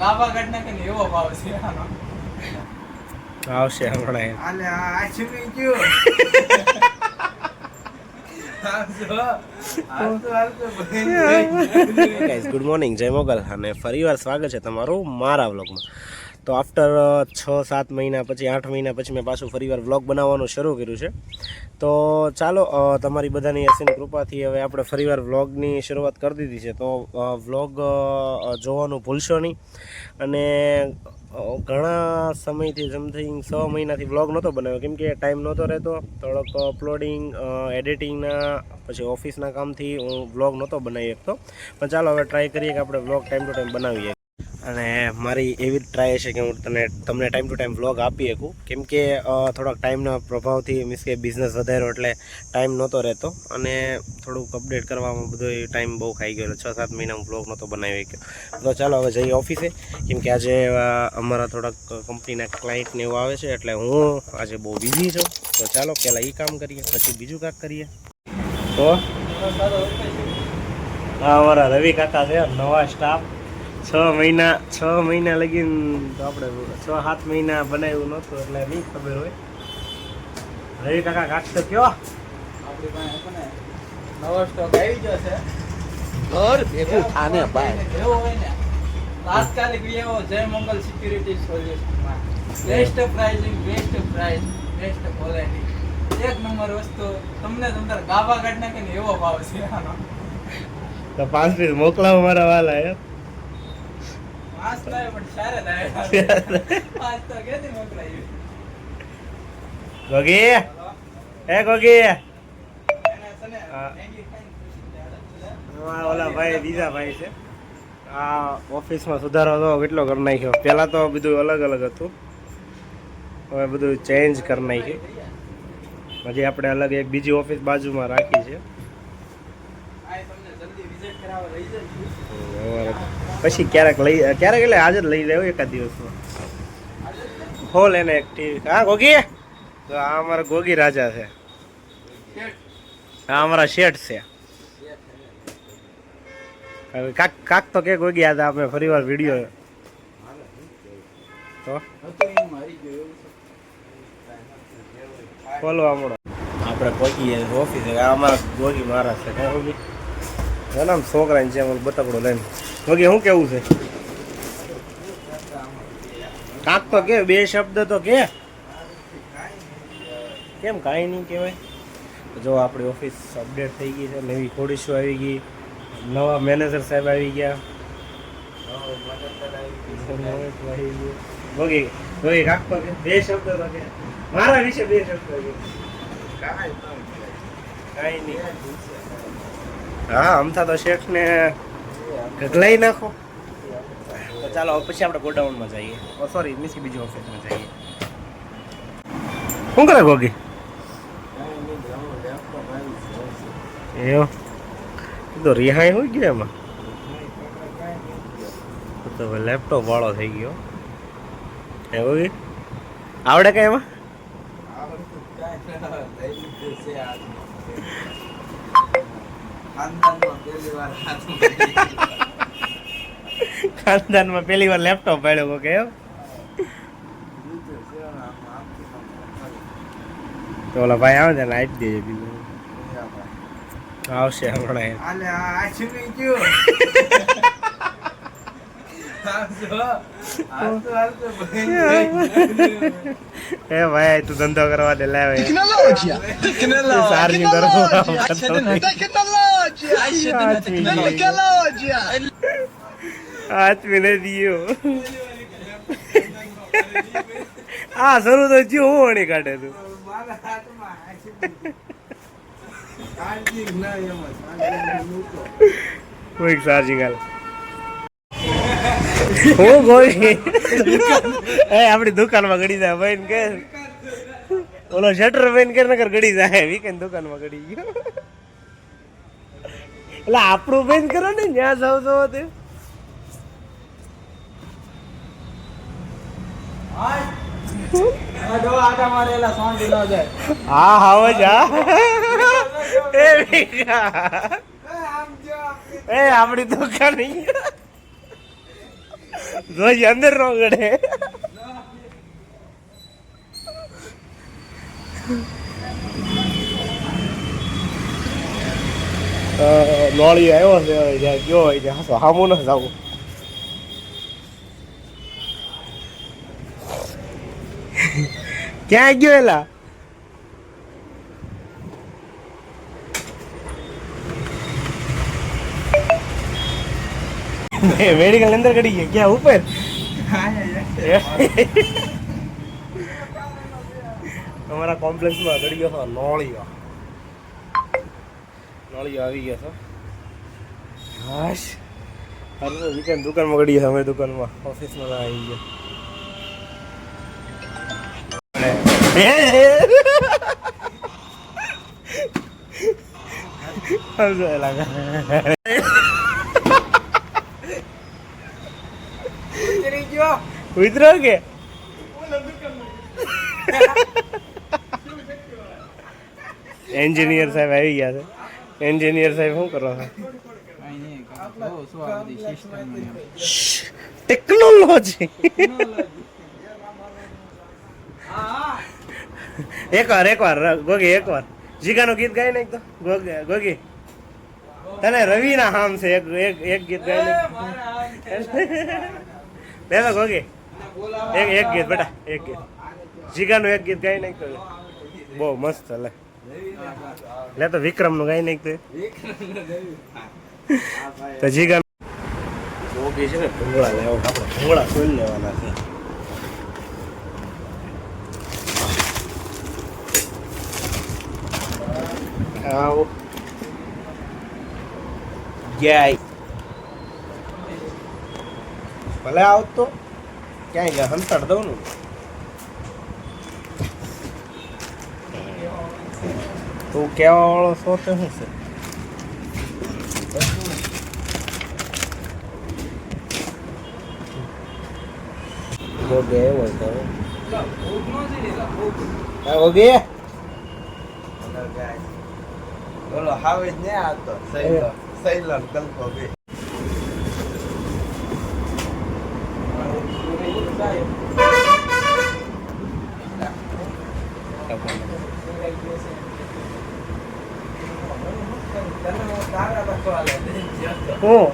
ગાવા કાઢ નાખે ને એવો ભાવ છે આનો. આવશે હમણાં. આલે આ છીમી ગયો. ગાઈઝ ગુડ મોર્નિંગ, જય મોગલ અને ફરીવાર સ્વાગત છે તમારું મારા વ્લોગમાં. તો આફ્ટર 6-7 મહિના પછી 8 મહિના પછી મેં પાછું ફરીવાર વ્લોગ બનાવવાનું શરૂ કર્યું છે. તો ચાલો તમારી બધાની અસીમ કૃપાથી હવે આપણે ફરીવાર વ્લોગની શરૂઆત કરી દીધી છે. તો વ્લોગ જોવાનું ભૂલશો નહીં. અને ઘણા સમયથી સમથિંગ 6 મહિનાથી વ્લોગ નહોતો બનાવ્યો, કેમ કે ટાઈમ નહોતો રહેતો. થોડોક અપલોડિંગ એડિટિંગના પછી ઓફિસના કામથી હું વ્લોગ નહોતો બનાવી શકતો. પણ ચાલો હવે ટ્રાય કરીએ કે આપણે વ્લોગ ટાઈમ ટુ ટાઈમ બનાવીએ. અને મારી એવી ટ્રાય છે કે હું તમને ટાઈમ ટુ ટાઈમ વ્લોગ આપી શકું, કેમ કે થોડાક ટાઈમના પ્રભાવથી મીન્સ કે બિઝનેસ વધાર્યો એટલે ટાઈમ નહોતો રહેતો અને થોડુંક અપડેટ કરવામાં બધો ટાઈમ બહુ ખાઈ ગયો. 6-7 મહિના હું વ્લોગ નહોતો બનાવી શક્યો. તો ચાલો હવે જઈએ ઓફિસે, કેમ કે આજે અમારા થોડાક કંપનીના ક્લાયન્ટને એવું આવે છે એટલે હું આજે બહુ બિઝી છું. તો ચાલો પહેલાં એ કામ કરીએ પછી બીજું કાંક કરીએ. તો હા, અમારા રવિ કાકા છે નવા સ્ટાફ. 6 મહિના લગીને તો આપણે 6-7 મહિના બનાવ્યું નહોતું એટલે નહીં ખબર હોય. રવિ કાકા કાક તો કયો આપણી પાસે છે ને નવો સ્ટોક આવી ગયો છે. ઘર ભેગું થાને ભાઈ જેવો હોય ને તાત્કાલિક એવો જય મંગલ સિક્યુરિટી સોલ્યુશનમાં best pricing, best price, best quality, એક નંબર વસ્તુ તમને અંદર ગાવા કાઢ નાખે ને એવો ભાવ છે આનો. તો 5 પીસ મોકલાવો મારા વાલા. 5 લાવે પણ સારે લાવે. 5 તો કેથી મોકલાવી? ગોગી, એ ગોગી, એને છે ને મેગી ખાઈને ઓલા ભાઈ બીજા ભાઈ છે. આ ઓફિસમાં સુધારો તો કેટલો કરી નાખ્યો. પહેલાં તો બધું અલગ અલગ હતું, હવે બધું ચેન્જ કરી નાખ્યું. હજી આપણે અલગ એક બીજી ઓફિસ બાજુમાં રાખી છે. આ તમને જલ્દી વિઝિટ કરાવવા લઈ જઈશું. પછી ક્યારેક એટલે આજે જ લઈ જાવ એકાદ દિવસમાં. હોલ એને એક ટીવી. હા ગોગી, તો આ અમારા ગોગી રાજા છે. હા અમારા શેઠ છે. કાક તો કે ગોગી આજે આપણે ફરીવાર વિડીયો તો ખોલવા મળો. આપણે પહોંચીએ ઓફિસે. આ અમારા ગોગી મહારાજ છે. ક્યાં ગોગી આમ છોકરાને છે બતકડો લઈને. ગોગી શું કેવું છે? કાક તો કે 2 શબ્દ તો કે. કેમ કાંઈ નહીં કહેવાય? જો આપણી ઓફિસ અપડેટ થઈ ગઈ છે, નવી ખોડીશું આવી ગઈ, નવા મેનેજર સાહેબ આવી ગયા. ગોગી કાક તો કે 2 શબ્દ તો કે મારા વિશે 2 શબ્દ કે. કાંઈ નહીં. હા અમથા તો શેઠને લઈ નાખો. તો ચાલો પછી આપણે ગોડાઉનમાં જઈએ. સોરી મીન્સ કે બીજી ઓફિસમાં જઈએ. શું કરે ગોગી? એવું તો રિહાઈ હોય ગયો એમાં. તો લેપટોપ વાળો થઈ ગયો. એ ગોગી આવડે કઈ એમાં? ખાનદાનમાં પહેલી વાર લેપટોપ પાડ્યો કે તો ઓલા ભાઈ આવે ને આપી દેજે. બીજું આવશે હમણાં. આલે આ છીમી ગયો. એ ભાઈ તું ધંધો કરવા દે. લાવે ચાર્જિંગ હાથમી નહીં દિયો. હા શરૂ તો જ્યું હું વણી કાઢે તું. કોઈ ચાર્જિંગ હાલ હું ગોઈ આપણી દુકાનમાં ગડી જાય ભાઈ કે ઓલો શટર બેન કે નકર ગડી જાય. વીકેન્ડ દુકાનમાં ગડી ગયો એટલે આપણું બેન કરો ને ત્યાં જાવ તો તે. હા હવે જા એ આપણી દુકાન જોઈ અંદર નો ગડે. નોળી આવ્યો છે જ્યાં ગયો હોય ત્યાં હામું ન જવું. ક્યાં ગયો એલા? મેડિકલ અંદર કડી ગયા. ક્યાં ઉપર? અમારા કોમ્પ્લેક્સમાં ગડી ગયો છો નોળીઓ. નોળીઓ આવી ગયો છો. હાશ અરે વીકેન્ડ દુકાનમાં ગડી ગયા. અમે દુકાનમાં ઓફિસમાં આવી ગયા. ઉતરો કે એન્જિનિયર સાહેબ આવી ગયા છે. એન્જિનિયર સાહેબ શું કરો છો? ટેકનોલોજી. એકવાર ગોગી એકવાર જીગાનું ગીત ગાય નાખ તો. ગોગી તને રવિ ના હામ છે. એક ગીત ગાય નાખ. બેસો ગોગી એક ગીત બેટા. એક ગીત જીગાનું એક ગીત ગાય નાખ તો બહુ મસ્ત. લે તો વિક્રમ નું ગાય નાખ તો જીગા ગોગી છે ને ભૂંગળા લેવો. આપણે ભૂંગળા સોલ લેવાના છે. આવો જાય ભલે આવતો ક્યાંય ગયા હંતાડ દઉં ને. તું કેવા વાળો છો તે શું છે? ગોગે એવો તો ગોગે બોલો હાવે જ ને આવતો સૈલર કલ્પો બે હું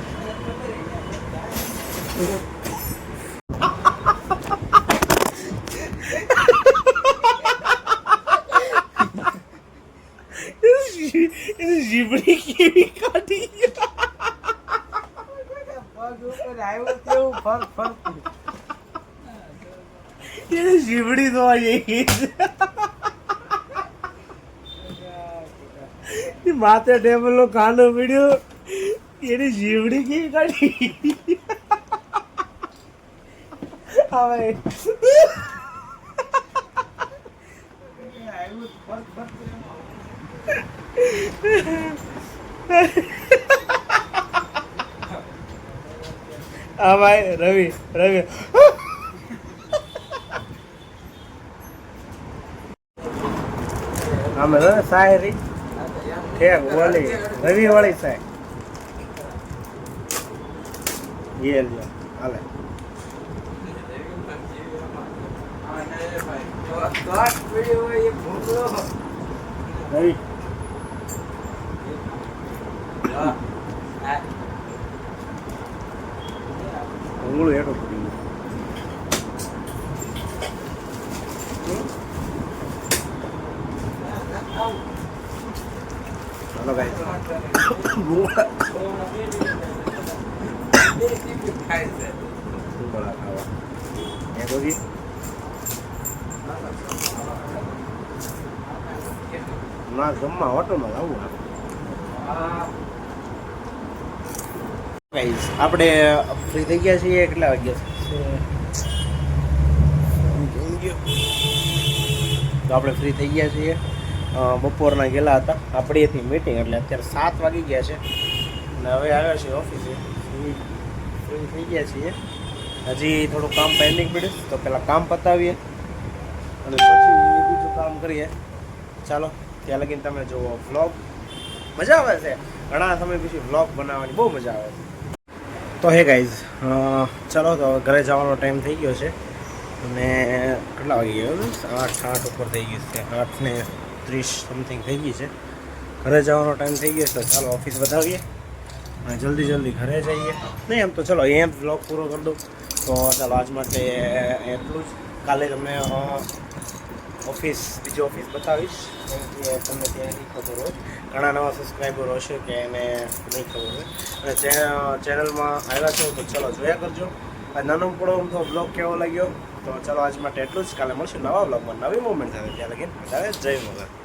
જીબડી કેવી કાઢી જીબડી તો માથે ટેબલ નો કાંડો પીડ્યો. એની જીવડી કેવી કાઢી હવે હા ભાઈ રવિ અમે શાયરી ઠેક ઓલી રવિ વાળી સાહેબ એ હાલે રવિ ઊંઘળું હેઠું પડી ગયું. હાલો ભાઈ ના જમવા હોટલમાં આવું. આપણે ફ્રી થઈ ગયા છીએ. કેટલા વાગ્યા છે? તો આપણે ફ્રી થઈ ગયા છીએ. બપોરના ગયેલા હતા આપણી હતી મીટિંગ એટલે અત્યારે 7 વાગી ગયા છે અને હવે આવ્યા છીએ ઓફિસે. ફ્રી થઈ ગયા છીએ. હજી થોડું કામ પેન્ડિંગ પડ્યું તો પહેલાં કામ પતાવીએ અને પછી બીજું કામ કરીએ. ચાલો ત્યાં લગીને તમે જુઓ વ્લોગ. મજા આવે છે. ઘણા સમય પછી વ્લોગ બનાવવાની બહુ મજા આવે છે. તો હે ગાઈઝ ચાલો તો હવે ઘરે જવાનો ટાઈમ થઈ ગયો છે અને કેટલા વાગી ગયો 8 ઉપર થઈ ગયું છે 8:30 સમથિંગ થઈ ગઈ છે ઘરે જવાનો ટાઈમ થઈ ગયો છે ચાલો ઓફિસ બતાવીએ અને જલ્દી ઘરે જઈએ નહીં એમ તો ચલો અહીંયા બ્લોગ પૂરો કરી દઉં તો ચાલો આજ માટે એટલું જ કાલે તમને બીજી ઓફિસ બતાવીશ કેમ કે તમને ત્યાં નહીં ખબર હોય ઘણા નવા સબસ્ક્રાઈબર હશે કે એને નહીં ખબર હોય અને ચેનલમાં આવ્યા છો તો ચલો જોયા કરજો આ નાનો પડો તો બ્લોગ કેવો લાગ્યો તો ચલો આજ માટે એટલું જ કાલે મળશું નવા બ્લોગમાં નવી મોમેન્ટ આવે ત્યાં લગીને બધાને જય મોગલ.